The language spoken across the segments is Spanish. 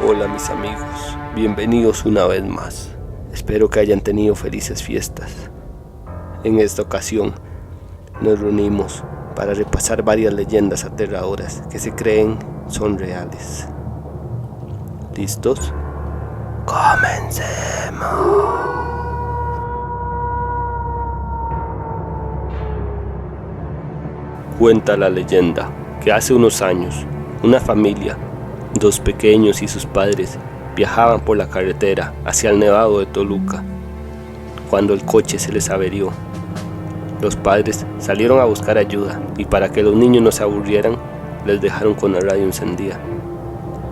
Hola mis amigos, bienvenidos una vez más. Espero que hayan tenido felices fiestas. En esta ocasión nos reunimos para repasar varias leyendas aterradoras que se creen son reales. ¿Listos? ¡Comencemos! Cuenta la leyenda que hace unos años una familia, dos pequeños y sus padres, viajaban por la carretera hacia el Nevado de Toluca, cuando el coche se les averió. Los padres salieron a buscar ayuda y para que los niños no se aburrieran, les dejaron con la radio encendida.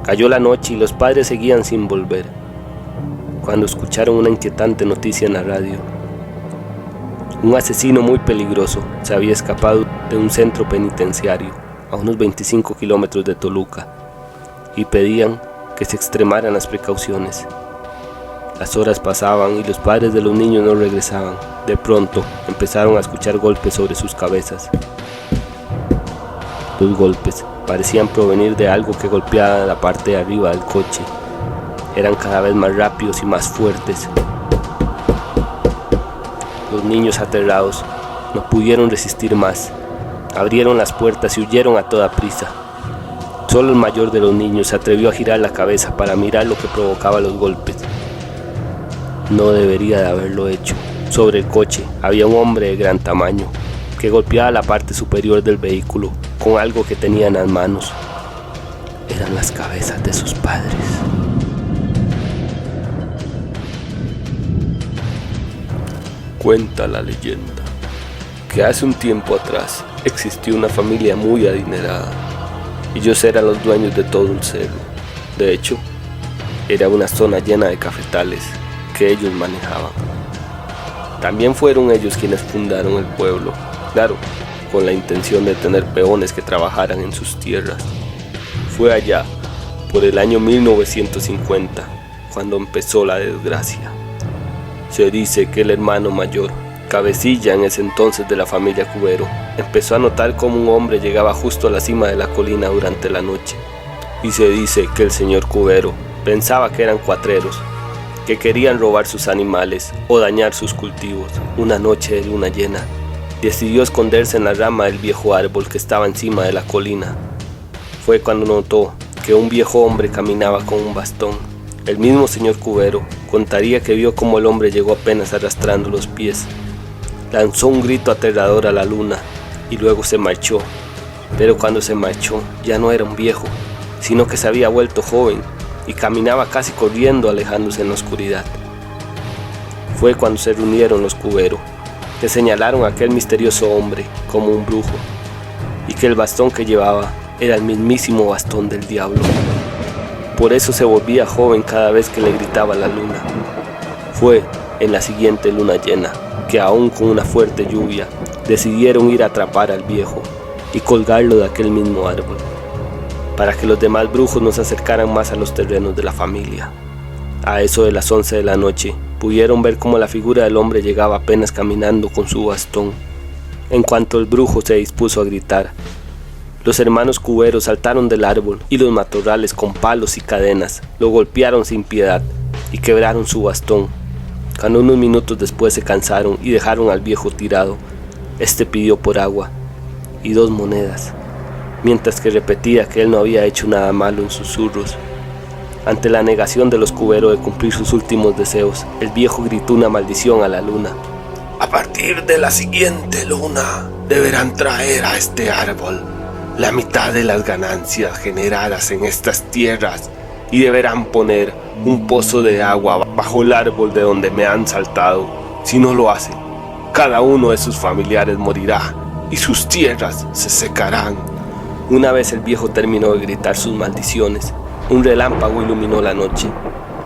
Cayó la noche y los padres seguían sin volver, cuando escucharon una inquietante noticia en la radio. Un asesino muy peligroso se había escapado de un centro penitenciario a unos 25 kilómetros de Toluca y pedían que se extremaran las precauciones. Las horas pasaban y los padres de los niños no regresaban. De pronto empezaron a escuchar golpes sobre sus cabezas. Los golpes parecían provenir de algo que golpeaba la parte de arriba del coche. Eran cada vez más rápidos y más fuertes. Los niños aterrados no pudieron resistir más. Abrieron las puertas y huyeron a toda prisa. Solo el mayor de los niños se atrevió a girar la cabeza para mirar lo que provocaba los golpes. No debería de haberlo hecho. Sobre el coche había un hombre de gran tamaño que golpeaba la parte superior del vehículo con algo que tenía en las manos. Eran las cabezas de sus padres. Cuenta la leyenda que hace un tiempo atrás existió una familia muy adinerada. Ellos eran los dueños de todo el cerro. De hecho, era una zona llena de cafetales que ellos manejaban. También fueron ellos quienes fundaron el pueblo, claro, con la intención de tener peones que trabajaran en sus tierras. Fue allá, por el año 1950, cuando empezó la desgracia. Se dice que el hermano mayor, cabecilla en ese entonces de la familia Cubero, empezó a notar cómo un hombre llegaba justo a la cima de la colina durante la noche. Y se dice que el señor Cubero pensaba que eran cuatreros, que querían robar sus animales o dañar sus cultivos. Una noche de luna llena, decidió esconderse en la rama del viejo árbol que estaba encima de la colina. Fue cuando notó que un viejo hombre caminaba con un bastón. El mismo señor Cubero contaría que vio cómo el hombre llegó apenas arrastrando los pies. Lanzó un grito aterrador a la luna y luego se marchó. Pero cuando se marchó ya no era un viejo, sino que se había vuelto joven y caminaba casi corriendo, alejándose en la oscuridad. Fue cuando se reunieron los Cubero, que señalaron a aquel misterioso hombre como un brujo y que el bastón que llevaba era el mismísimo bastón del diablo. Por eso se volvía joven cada vez que le gritaba la luna. Fue en la siguiente luna llena que, aún con una fuerte lluvia, decidieron ir a atrapar al viejo y colgarlo de aquel mismo árbol, para que los demás brujos no se acercaran más a los terrenos de la familia. A eso de las 11 de la noche, pudieron ver cómo la figura del hombre llegaba apenas caminando con su bastón. En cuanto el brujo se dispuso a gritar, los hermanos Cubero saltaron del árbol y los matorrales con palos y cadenas lo golpearon sin piedad y quebraron su bastón. Cuando unos minutos después se cansaron y dejaron al viejo tirado, este pidió por agua y 2 monedas, mientras que repetía que él no había hecho nada malo en susurros. Ante la negación de los Cubero de cumplir sus últimos deseos, el viejo gritó una maldición a la luna. A partir de la siguiente luna, deberán traer a este árbol la mitad de las ganancias generadas en estas tierras y deberán poner un pozo de agua bajo el árbol de donde me han saltado. Si no lo hacen, cada uno de sus familiares morirá y sus tierras se secarán. Una vez el viejo terminó de gritar sus maldiciones, un relámpago iluminó la noche.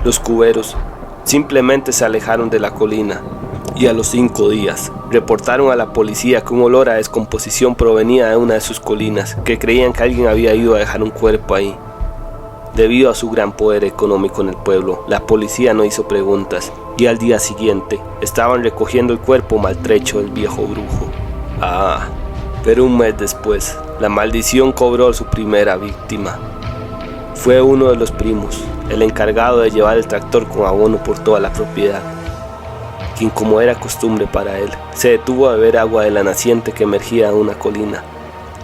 Los Cuberos simplemente se alejaron de la colina y a los 5 días reportaron a la policía que un olor a descomposición provenía de una de sus colinas, que creían que alguien había ido a dejar un cuerpo ahí. Debido a su gran poder económico en el pueblo, la policía no hizo preguntas y al día siguiente estaban recogiendo el cuerpo maltrecho del viejo brujo. Pero un mes después, la maldición cobró su primera víctima. Fue uno de los primos, el encargado de llevar el tractor con abono por toda la propiedad, quien, como era costumbre para él, se detuvo a beber agua de la naciente que emergía de una colina.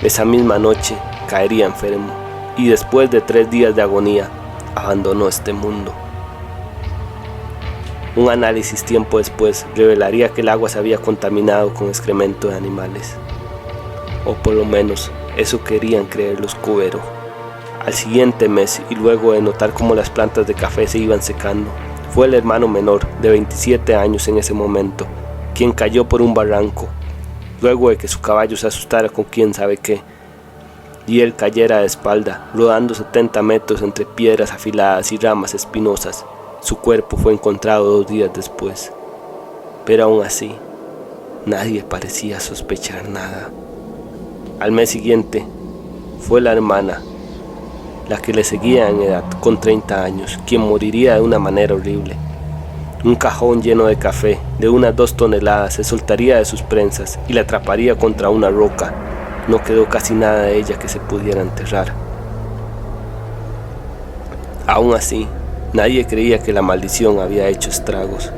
Esa misma noche caería enfermo y después de 3 días de agonía, abandonó este mundo. Un análisis tiempo después revelaría que el agua se había contaminado con excremento de animales. O por lo menos, eso querían creer los cuberos. Al siguiente mes, y luego de notar cómo las plantas de café se iban secando, fue el hermano menor, de 27 años en ese momento, quien cayó por un barranco, luego de que su caballo se asustara con quién sabe qué, y él cayera de espalda, rodando 70 metros entre piedras afiladas y ramas espinosas. Su cuerpo fue encontrado 2 días después, pero aún así, nadie parecía sospechar nada. Al mes siguiente, fue la hermana, la que le seguía en edad, con 30 años, quien moriría de una manera horrible. Un cajón lleno de café, de unas 2 toneladas, se soltaría de sus prensas y la atraparía contra una roca. No quedó casi nada de ella que se pudiera enterrar. Aún así, nadie creía que la maldición había hecho estragos.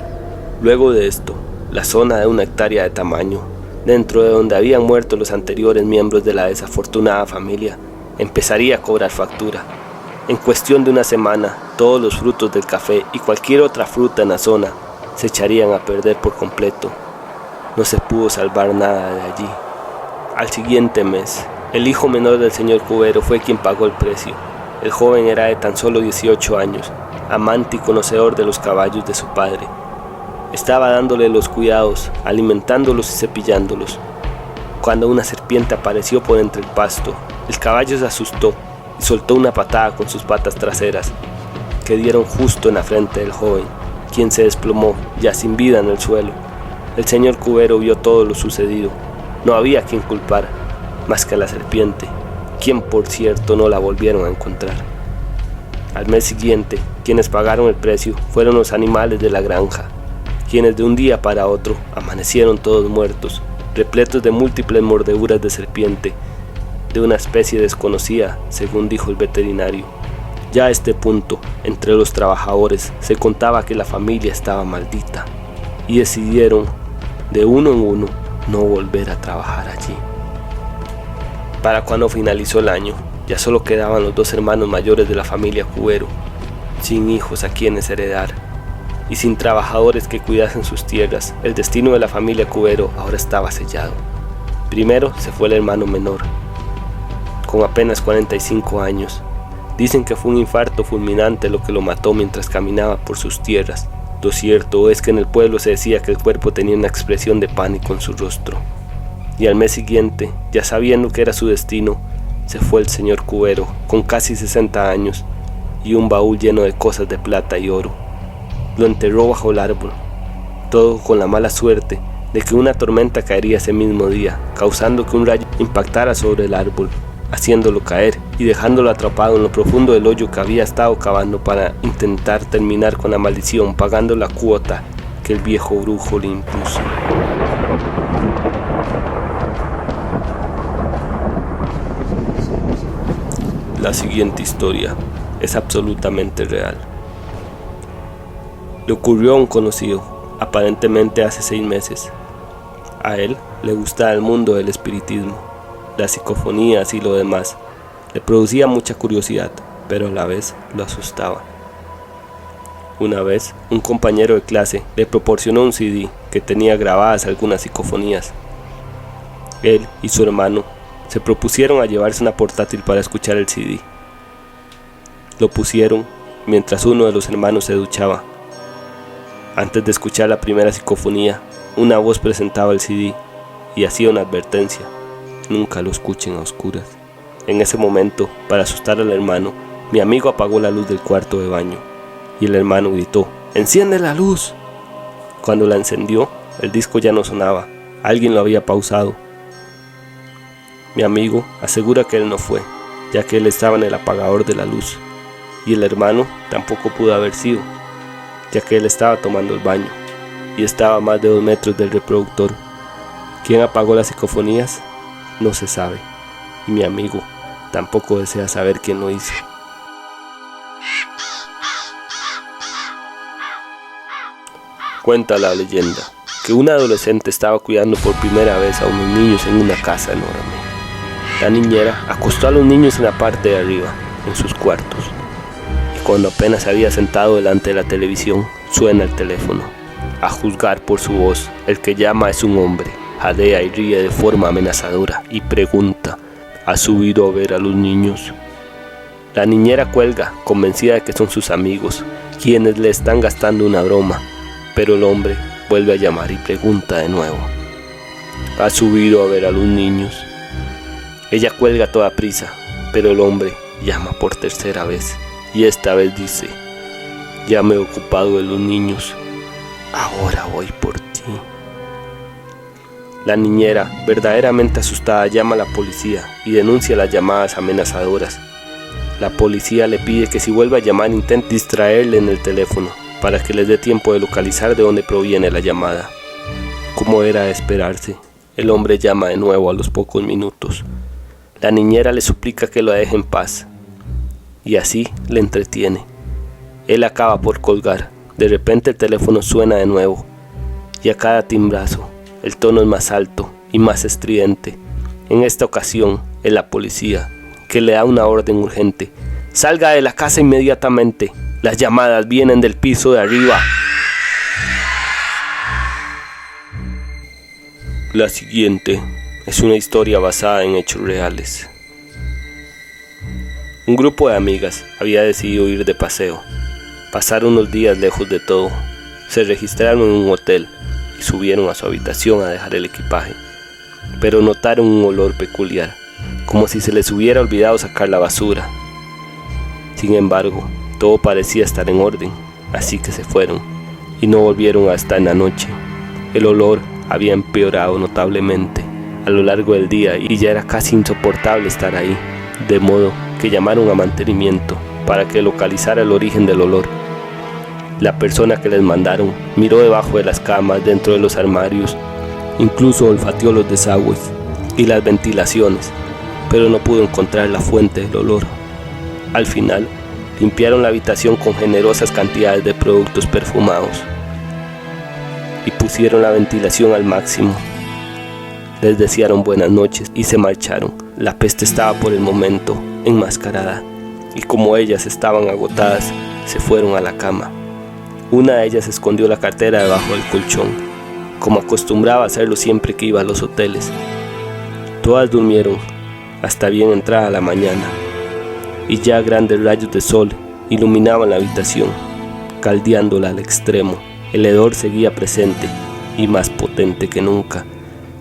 Luego de esto, la zona de 1 hectárea de tamaño, dentro de donde habían muerto los anteriores miembros de la desafortunada familia, empezaría a cobrar factura. En cuestión de una semana, todos los frutos del café y cualquier otra fruta en la zona se echarían a perder por completo. No se pudo salvar nada de allí. Al siguiente mes, el hijo menor del señor cubero fue quien pagó el precio. El joven era de tan solo 18 años, amante y conocedor de los caballos de su padre. Estaba dándole los cuidados, alimentándolos y cepillándolos, cuando una serpiente apareció por entre el pasto. El caballo se asustó y soltó una patada con sus patas traseras, que dieron justo en la frente del joven, quien se desplomó, ya sin vida, en el suelo. El señor cubero vio todo lo sucedido. No había a quien culpar, más que a la serpiente, quien por cierto no la volvieron a encontrar. Al mes siguiente, quienes pagaron el precio fueron los animales de la granja, quienes de un día para otro amanecieron todos muertos, repletos de múltiples mordeduras de serpiente, de una especie desconocida, según dijo el veterinario. Ya a este punto, entre los trabajadores se contaba que la familia estaba maldita, y decidieron, de uno en uno, no volver a trabajar allí. Para cuando finalizó el año, ya solo quedaban los 2 hermanos mayores de la familia Cubero, sin hijos a quienes heredar, y sin trabajadores que cuidasen sus tierras. El destino de la familia Cubero ahora estaba sellado. Primero se fue el hermano menor, con apenas 45 años. Dicen que fue un infarto fulminante lo que lo mató mientras caminaba por sus tierras. Lo cierto es que en el pueblo se decía que el cuerpo tenía una expresión de pánico en su rostro. Y al mes siguiente, ya sabiendo que era su destino, se fue el señor Cubero, con casi 60 años, y un baúl lleno de cosas de plata y oro. Lo enterró bajo el árbol, todo con la mala suerte de que una tormenta caería ese mismo día, causando que un rayo impactara sobre el árbol, haciéndolo caer y dejándolo atrapado en lo profundo del hoyo que había estado cavando para intentar terminar con la maldición, pagando la cuota que el viejo brujo le impuso. La siguiente historia es absolutamente real. Le ocurrió a un conocido, aparentemente hace 6 meses. A él le gustaba el mundo del espiritismo, las psicofonías y lo demás. Le producía mucha curiosidad, pero a la vez lo asustaba. Una vez, un compañero de clase le proporcionó un CD que tenía grabadas algunas psicofonías. Él y su hermano se propusieron a llevarse una portátil para escuchar el CD. Lo pusieron mientras uno de los hermanos se duchaba. Antes de escuchar la primera psicofonía, una voz presentaba el CD y hacía una advertencia: nunca lo escuchen a oscuras. En ese momento, para asustar al hermano, mi amigo apagó la luz del cuarto de baño y el hermano gritó: ¡enciende la luz! Cuando la encendió, el disco ya no sonaba, alguien lo había pausado. Mi amigo asegura que él no fue, ya que él estaba en el apagador de la luz, y el hermano tampoco pudo haber sido, ya que él estaba tomando el baño y estaba a más de 2 metros del reproductor. ¿Quién apagó las psicofonías? no se sabe, y mi amigo tampoco desea saber quién lo hizo. Cuenta la leyenda que un adolescente estaba cuidando por primera vez a unos niños en una casa enorme. La niñera acostó a los niños en la parte de arriba, en sus cuartos, y cuando apenas se había sentado delante de la televisión, suena el teléfono. A juzgar por su voz, el que llama es un hombre. Jadea y ríe de forma amenazadora y pregunta: ¿has subido a ver a los niños? La niñera cuelga, convencida de que son sus amigos, quienes le están gastando una broma, pero el hombre vuelve a llamar y pregunta de nuevo: ¿has subido a ver a los niños? Ella cuelga a toda prisa, pero el hombre llama por tercera vez y esta vez dice: ya me he ocupado de los niños, ahora voy por ti. La niñera, verdaderamente asustada, llama a la policía y denuncia las llamadas amenazadoras. La policía le pide que si vuelve a llamar intente distraerle en el teléfono para que les dé tiempo de localizar de dónde proviene la llamada. Como era de esperarse, el hombre llama de nuevo a los pocos minutos. La niñera le suplica que lo deje en paz y así le entretiene. Él acaba por colgar. De repente el teléfono suena de nuevo y a cada timbrazo el tono es más alto y más estridente. En esta ocasión es la policía, que le da una orden urgente: salga de la casa inmediatamente, las llamadas vienen del piso de arriba. La siguiente es una historia basada en hechos reales. Un grupo de amigas había decidido ir de paseo, pasar unos días lejos de todo. Se registraron en un hotel y subieron a su habitación a dejar el equipaje, pero notaron un olor peculiar, como si se les hubiera olvidado sacar la basura. Sin embargo, todo parecía estar en orden, así que se fueron y no volvieron hasta en la noche. El olor había empeorado notablemente a lo largo del día y ya era casi insoportable estar ahí, de modo que llamaron a mantenimiento para que localizara el origen del olor. La persona que les mandaron miró debajo de las camas, dentro de los armarios, incluso olfateó los desagües y las ventilaciones, pero no pudo encontrar la fuente del olor. Al final, limpiaron la habitación con generosas cantidades de productos perfumados y pusieron la ventilación al máximo. Les desearon buenas noches y se marcharon. La peste estaba por el momento enmascarada y como ellas estaban agotadas, se fueron a la cama. Una de ellas escondió la cartera debajo del colchón, como acostumbraba a hacerlo siempre que iba a los hoteles. Todas durmieron hasta bien entrada la mañana, y ya grandes rayos de sol iluminaban la habitación, caldeándola al extremo. El hedor seguía presente y más potente que nunca.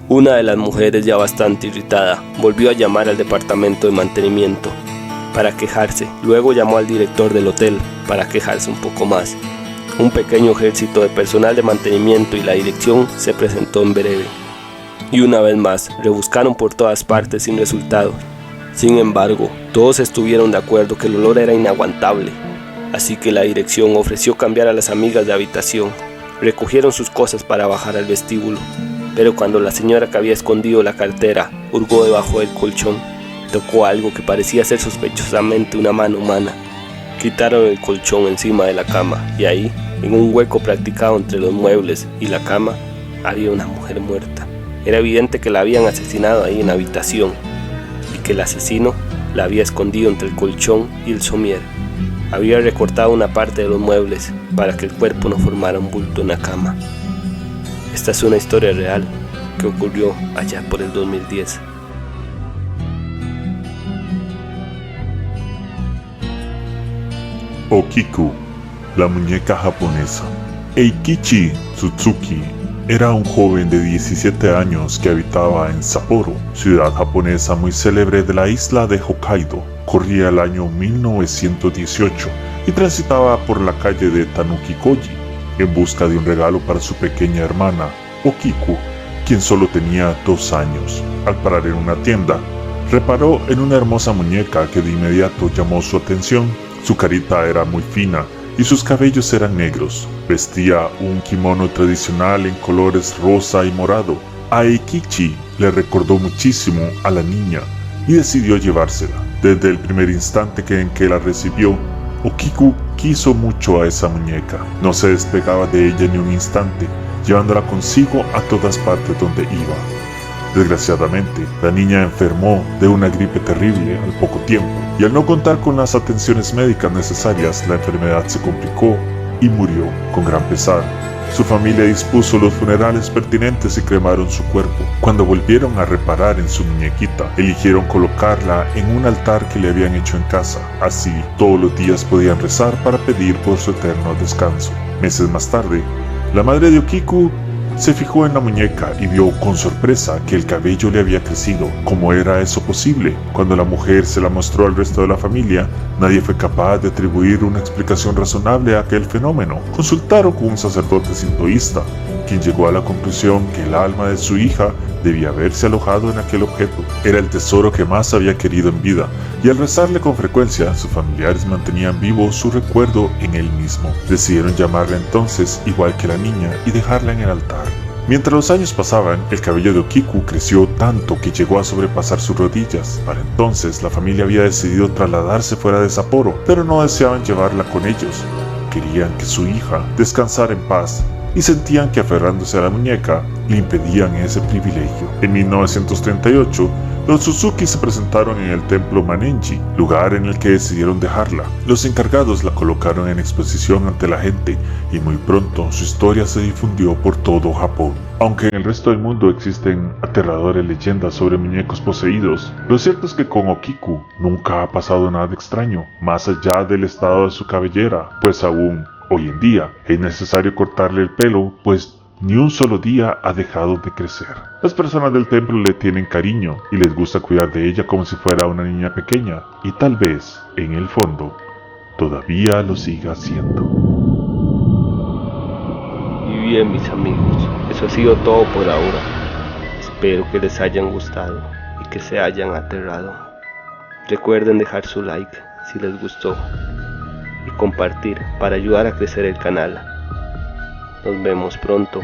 Una de las mujeres, ya bastante irritada, volvió a llamar al departamento de mantenimiento para quejarse. Luego llamó al director del hotel para quejarse un poco más. Un pequeño ejército de personal de mantenimiento y la dirección se presentó en breve. Y una vez más, rebuscaron por todas partes sin resultado. Sin embargo, todos estuvieron de acuerdo que el olor era inaguantable. Así que la dirección ofreció cambiar a las amigas de habitación. Recogieron sus cosas para bajar al vestíbulo. Pero cuando la señora que había escondido la cartera hurgó debajo del colchón, tocó algo que parecía ser sospechosamente una mano humana. Quitaron el colchón encima de la cama y ahí, en un hueco practicado entre los muebles y la cama, había una mujer muerta. Era evidente que la habían asesinado ahí en la habitación y que el asesino la había escondido entre el colchón y el somier. Había recortado una parte de los muebles para que el cuerpo no formara un bulto en la cama. Esta es una historia real que ocurrió allá por el 2010. Okiku, la muñeca japonesa. Eikichi Tsutsuki era un joven de 17 años que habitaba en Sapporo, ciudad japonesa muy célebre de la isla de Hokkaido. Corría el año 1918 y transitaba por la calle de Tanuki-Koji en busca de un regalo para su pequeña hermana, Okiku, quien solo tenía 2 años. Al parar en una tienda, reparó en una hermosa muñeca que de inmediato llamó su atención. Su carita era muy fina y sus cabellos eran negros. Vestía un kimono tradicional en colores rosa y morado A Eikichi le recordó muchísimo a la niña y decidió llevársela. Desde el primer instante en que la recibió, Okiku quiso mucho a esa muñeca. No se despegaba de ella ni un instante, llevándola consigo a todas partes donde iba. Desgraciadamente, la niña enfermó de una gripe terrible al poco tiempo, y al no contar con las atenciones médicas necesarias, la enfermedad se complicó y murió con gran pesar. Su familia dispuso los funerales pertinentes y cremaron su cuerpo. Cuando volvieron a reparar en su muñequita, eligieron colocarla en un altar que le habían hecho en casa. Así, todos los días podían rezar para pedir por su eterno descanso. Meses más tarde, la madre de Okiku se fijó en la muñeca y vio con sorpresa que el cabello le había crecido. ¿Cómo era eso posible? Cuando la mujer se la mostró al resto de la familia, nadie fue capaz de atribuir una explicación razonable a aquel fenómeno. Consultaron con un sacerdote sintoísta, quien llegó a la conclusión que el alma de su hija debía haberse alojado en aquel objeto. Era el tesoro que más había querido en vida, y al rezarle con frecuencia, sus familiares mantenían vivo su recuerdo en él mismo. Decidieron llamarla entonces igual que la niña y dejarla en el altar. Mientras los años pasaban, el cabello de Okiku creció tanto que llegó a sobrepasar sus rodillas. Para entonces, la familia había decidido trasladarse fuera de Sapporo, pero no deseaban llevarla con ellos. Querían que su hija descansara en paz y sentían que aferrándose a la muñeca le impedían ese privilegio. En 1938, los Suzuki se presentaron en el templo Manenji, lugar en el que decidieron dejarla. Los encargados la colocaron en exposición ante la gente y muy pronto su historia se difundió por todo Japón. Aunque en el resto del mundo existen aterradores leyendas sobre muñecos poseídos, lo cierto es que con Okiku nunca ha pasado nada extraño, más allá del estado de su cabellera, pues aún hoy en día es necesario cortarle el pelo, pues ni un solo día ha dejado de crecer. Las personas del templo le tienen cariño y les gusta cuidar de ella como si fuera una niña pequeña, y tal vez, en el fondo, todavía lo siga haciendo. Y bien, mis amigos, eso ha sido todo por ahora. Espero que les hayan gustado y que se hayan aterrado. Recuerden dejar su like si les gustó y compartir para ayudar a crecer el canal. Nos vemos pronto.